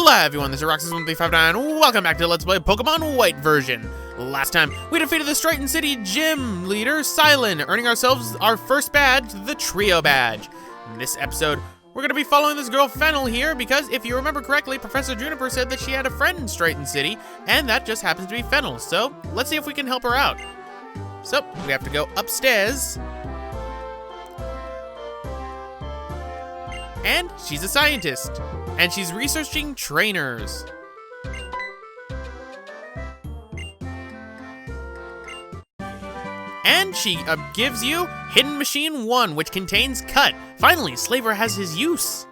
Hello everyone, this is Roxas1359. Welcome back to Let's Play Pokemon White version. Last time, we defeated the Strighton City gym leader, Silent, earning ourselves our first badge, the Trio Badge. In this episode, we're going to be following this girl Fennel here because, if you remember correctly, Professor Juniper said that she had a friend in Strighton City, and that just happens to be Fennel. So, let's see if we can help her out. So, we have to go upstairs. And she's a scientist. And she's researching trainers. And she gives you Hidden Machine 1, which contains Cut. Finally, Slaver has his use.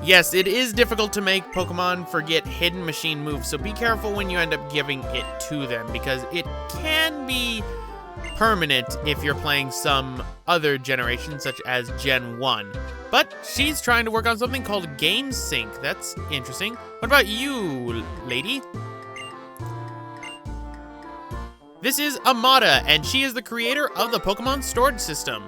Yes, it is difficult to make Pokemon forget Hidden Machine moves, so be careful when you end up giving it to them, because it can be permanent if you're playing some other generation, such as Gen 1. But she's trying to work on something called Game Sync. That's interesting. What about you, lady? This is Amada, and she is the creator of the Pokemon storage system.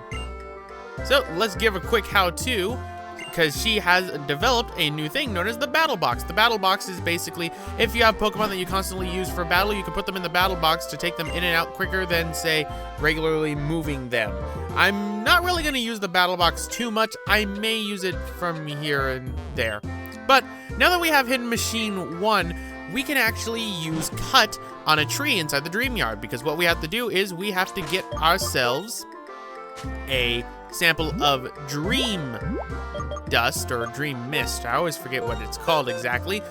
So let's give a quick how-to, because she has developed a new thing known as the Battle Box. The Battle Box is basically, if you have Pokemon that you constantly use for battle, you can put them in the Battle Box to take them in and out quicker than, say, regularly moving them. I'm not really going to use the Battle Box too much. I may use it from here and there. But now that we have Hidden Machine 1, we can actually use Cut on a tree inside the Dream Yard, because what we have to do is we have to get ourselves a sample of Dream Dust or Dream Mist. I always forget what it's called exactly,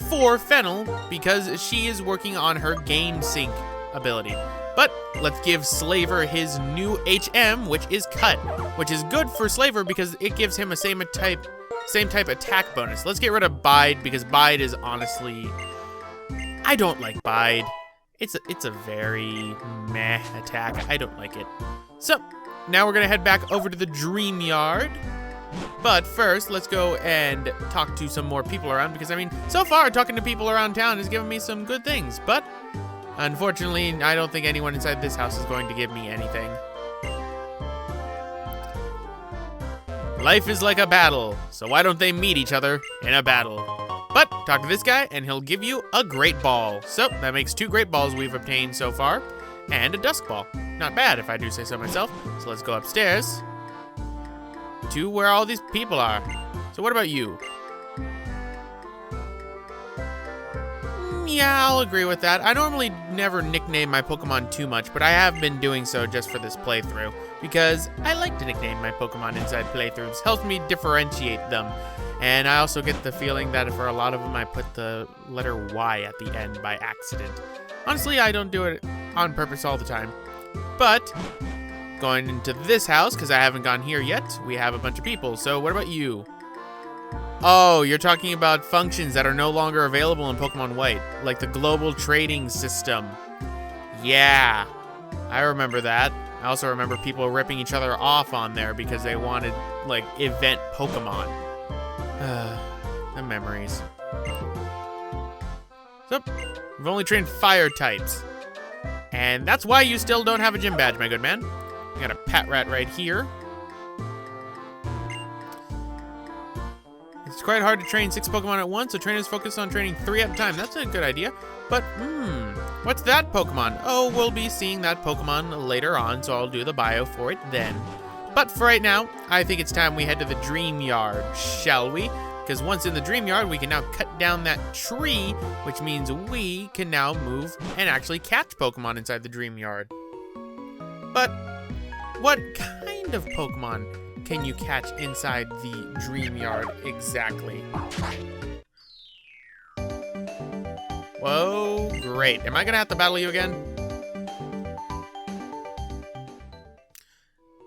for Fennel, because she is working on her Game Sync ability. But let's give Slaver his new HM, which is Cut, which is good for Slaver because it gives him a same type attack bonus. Let's get rid of Bide, because Bide is honestly, I don't like Bide. It's a very meh attack. I don't like it. So now we're gonna head back over to the Dream Yard. But first, let's go and talk to some more people around, because, I mean, so far, talking to people around town has given me some good things, but unfortunately, I don't think anyone inside this house is going to give me anything. Life is like a battle, so why don't they meet each other in a battle? But talk to this guy, and he'll give you a Great Ball. So that makes 2 Great Balls we've obtained so far, and a Dusk Ball. Not bad, if I do say so myself. So let's go upstairs to where all these people are. So what about you? Yeah, I'll agree with that. I normally never nickname my Pokemon too much, but I have been doing so just for this playthrough, because I like to nickname my Pokemon inside playthroughs. Helps me differentiate them. And I also get the feeling that for a lot of them, I put the letter Y at the end by accident. Honestly, I don't do it on purpose all the time. But going into this house, because I haven't gone here yet, we have a bunch of people. So what about you? Oh, you're talking about functions that are no longer available in Pokemon White, like the global trading system. Yeah, I remember that. I also remember people ripping each other off on there because they wanted, like, event Pokemon. The memories. So, we've only trained fire types. And that's why you still don't have a gym badge, my good man. We got a Patrat right here. It's quite hard to train 6 Pokemon at once, so trainers focus on training 3 at a time. That's a good idea. But, what's that Pokemon? Oh, we'll be seeing that Pokemon later on, so I'll do the bio for it then. But for right now, I think it's time we head to the Dream Yard, shall we? Because once in the Dream Yard, we can now cut down that tree, which means we can now move and actually catch Pokemon inside the Dream Yard. But what kind of Pokemon can you catch inside the Dream Yard exactly? Whoa, great. Am I gonna have to battle you again?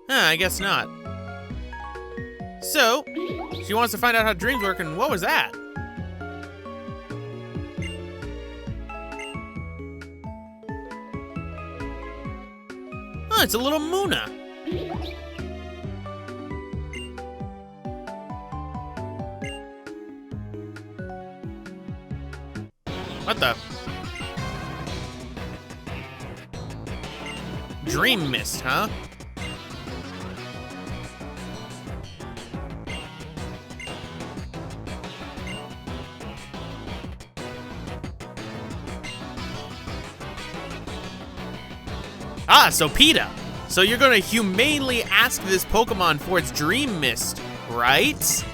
I guess not. So, she wants to find out how dreams work, and what was that? Oh, it's a little Muna. What the? Dream Mist, huh? Ah, so PETA. So you're gonna humanely ask this Pokemon for its Dream Mist, right?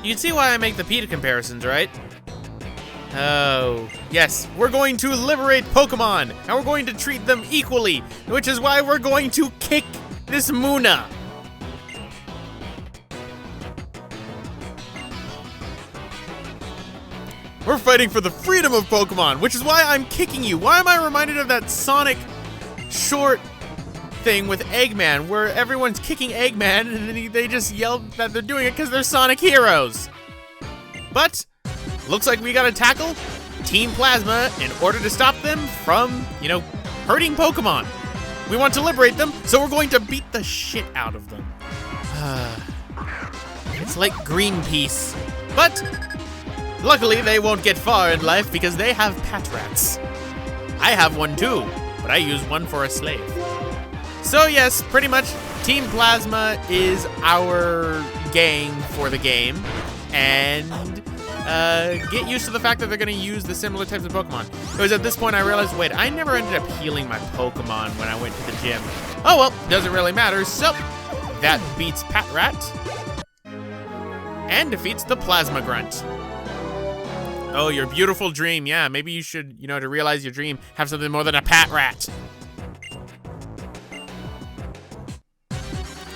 You can see why I make the PETA comparisons, right? Oh, yes, we're going to liberate Pokemon, and we're going to treat them equally, which is why we're going to kick this Muna. We're fighting for the freedom of Pokemon, which is why I'm kicking you. Why am I reminded of that Sonic short thing with Eggman, where everyone's kicking Eggman, and then they just yell that they're doing it because they're Sonic heroes? But looks like we gotta tackle Team Plasma in order to stop them from, you know, hurting Pokemon. We want to liberate them, so we're going to beat the shit out of them. It's like Greenpeace. But luckily, they won't get far in life because they have Patrats. I have one too, but I use one for a slave. So yes, pretty much Team Plasma is our gang for the game. And get used to the fact that they're going to use the similar types of Pokemon. It was at this point I realized, wait, I never ended up healing my Pokemon when I went to the gym. Oh well, doesn't really matter. So that beats Patrat and defeats the Plasma Grunt. Oh, your beautiful dream. Yeah, maybe you should, you know, to realize your dream, have something more than a Patrat.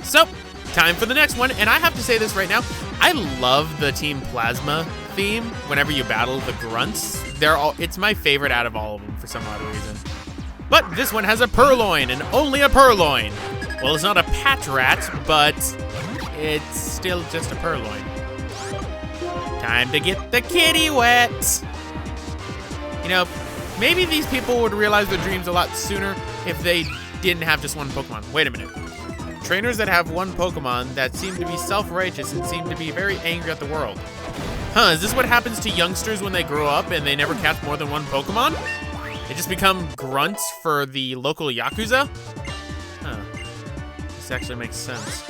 So, time for the next one, and I have to say this right now, I love the Team Plasma theme whenever you battle the Grunts. It's my favorite out of all of them for some odd reason. But this one has a Purloin, and only a Purloin. Well, it's not a Patrat, but it's still just a Purloin. Time to get the kitty wet. You know, maybe these people would realize their dreams a lot sooner if they didn't have just one Pokemon. Wait a minute. Trainers that have one Pokemon that seem to be self-righteous and seem to be very angry at the world. Huh, is this what happens to youngsters when they grow up and they never catch more than one Pokemon? They just become grunts for the local Yakuza? Huh, this actually makes sense.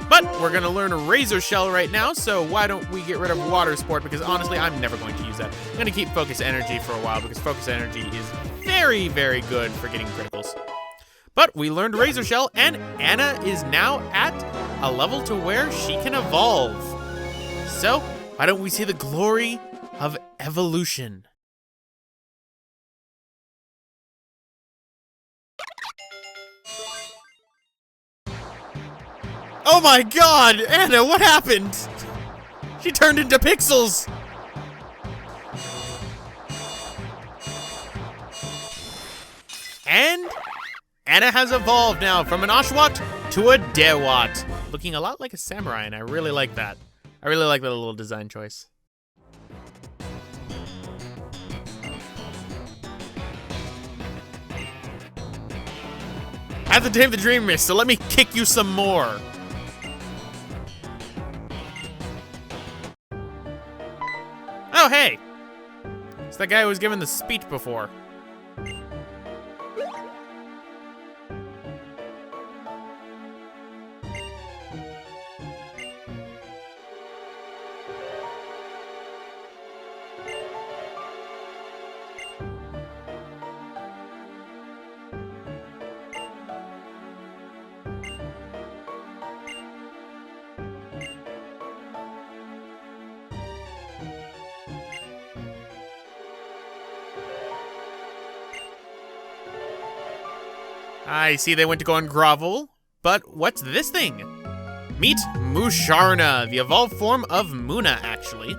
But we're gonna learn a Razor Shell right now, so why don't we get rid of Water Sport, because honestly, I'm never going to use that. I'm gonna keep Focus Energy for a while, because Focus Energy is very, very good for getting criticals. But we learned Razor Shell, and Anna is now at a level to where she can evolve. So, why don't we see the glory of evolution? Oh my god! Anna, what happened? She turned into pixels! And Anna has evolved now from an Oshawott to a Dewott, looking a lot like a samurai, and I really like that. I really like that little design choice. I have to tame the Dream Mist, so let me kick you some more. Oh, hey! It's that guy who was given the speech before. I see they went to go and grovel, but what's this thing? Meet Musharna, the evolved form of Muna, actually.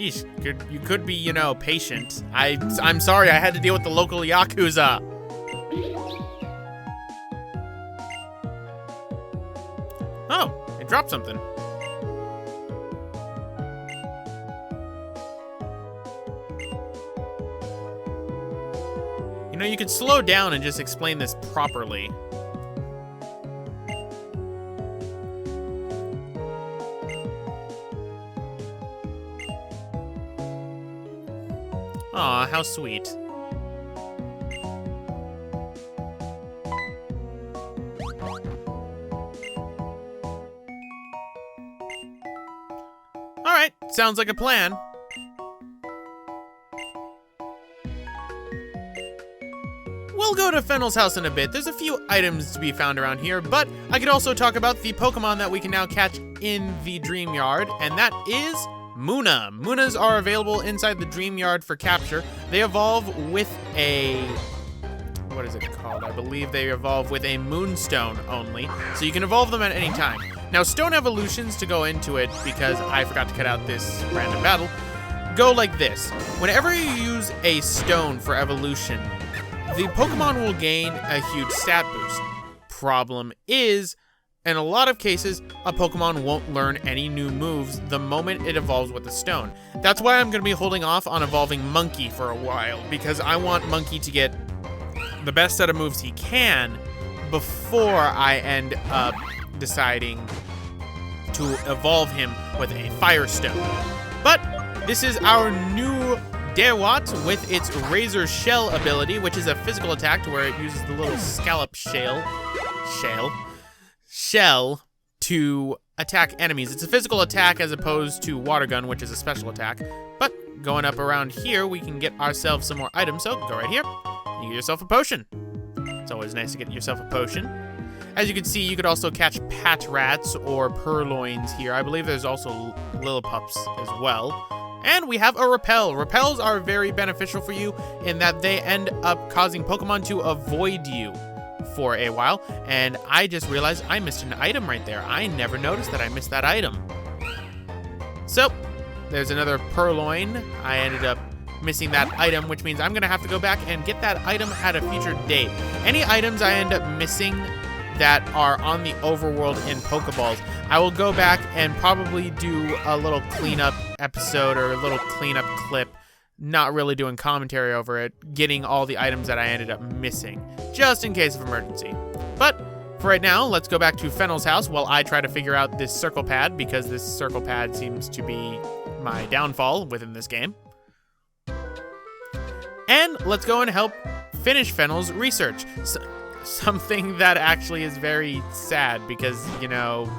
Yeesh, you could be, you know, patient. I'm sorry, I had to deal with the local Yakuza. Oh, it dropped something. You know, you could slow down and just explain this properly. Aw, how sweet. Alright, sounds like a plan. We'll go to Fennel's house in a bit. There's a few items to be found around here, but I could also talk about the Pokemon that we can now catch in the Dream Yard, and that is Muna. Munas are available inside the Dream Yard for capture. They evolve with a... what is it called? I believe they evolve with a Moonstone only, so you can evolve them at any time. Now, stone evolutions, to go into it, because I forgot to cut out this random battle, go like this. Whenever you use a stone for evolution, the Pokemon will gain a huge stat boost. Problem is, in a lot of cases, a Pokemon won't learn any new moves the moment it evolves with a stone. That's why I'm going to be holding off on evolving Monkey for a while, because I want Monkey to get the best set of moves he can before I end up deciding to evolve him with a Firestone. But this is our new Dewott with its Razor Shell ability, which is a physical attack to where it uses the little scallop shell to attack enemies. It's a physical attack as opposed to Water Gun, which is a special attack. But going up around here, we can get ourselves some more items. So go right here, you get yourself a potion. It's always nice to get yourself a potion. As you can see, you could also catch Patrats or Purloins here. I believe there's also Lillipups as well. And we have a Repel. Repels are very beneficial for you in that they end up causing Pokemon to avoid you for a while. And I just realized I missed an item right there. I never noticed that I missed that item. So, there's another Purloin. I ended up missing that item, which means I'm going to have to go back and get that item at a future date. Any items I end up missing that are on the overworld in Pokeballs, I will go back and probably do a little cleanup episode or a little cleanup clip, not really doing commentary over it, getting all the items that I ended up missing, just in case of emergency. But for right now, let's go back to Fennel's house while I try to figure out this circle pad, because this circle pad seems to be my downfall within this game. And let's go and help finish Fennel's research. Something that actually is very sad because, you know,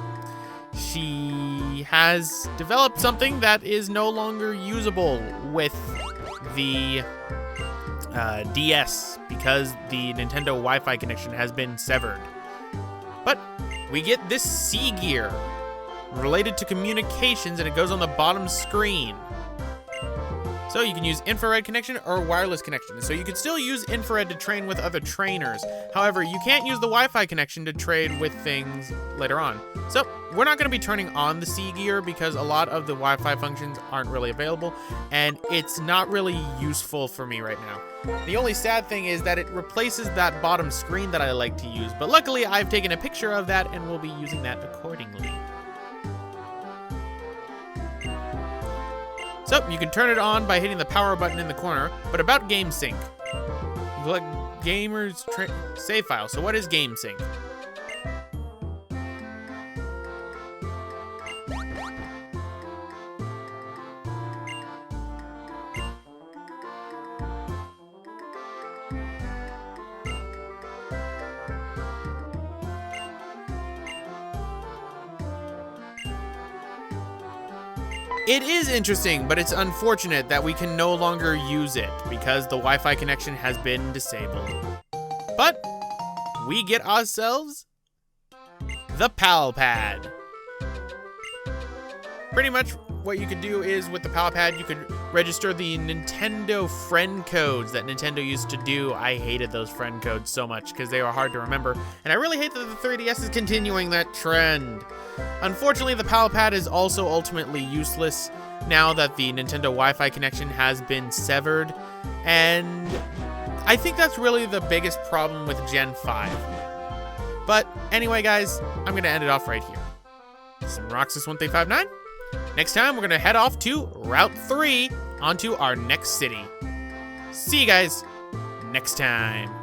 she has developed something that is no longer usable with the DS because the Nintendo Wi-Fi connection has been severed. But we get this C gear related to communications, and it goes on the bottom screen. So you can use infrared connection or wireless connection. So you can still use infrared to train with other trainers. However, you can't use the Wi-Fi connection to trade with things later on. So we're not going to be turning on the C gear because a lot of the Wi-Fi functions aren't really available, and it's not really useful for me right now. The only sad thing is that it replaces that bottom screen that I like to use, but luckily I've taken a picture of that and will be using that accordingly. So, you can turn it on by hitting the power button in the corner, but about Game Sync. Like gamers save file. So what is Game Sync? It is interesting, but it's unfortunate that we can no longer use it because the Wi-Fi connection has been disabled. But we get ourselves the Pal Pad. Pretty much what you could do is with the Power Pad, you could register the Nintendo friend codes that Nintendo used to do. I hated those friend codes so much because they were hard to remember, and I really hate that the 3DS is continuing that trend. Unfortunately, the Power Pad is also ultimately useless now that the Nintendo Wi-Fi connection has been severed, and I think that's really the biggest problem with Gen 5. But anyway, guys, I'm going to end it off right here. This is Roxas1359. Next time, we're going to head off to Route 3 onto our next city. See you guys next time.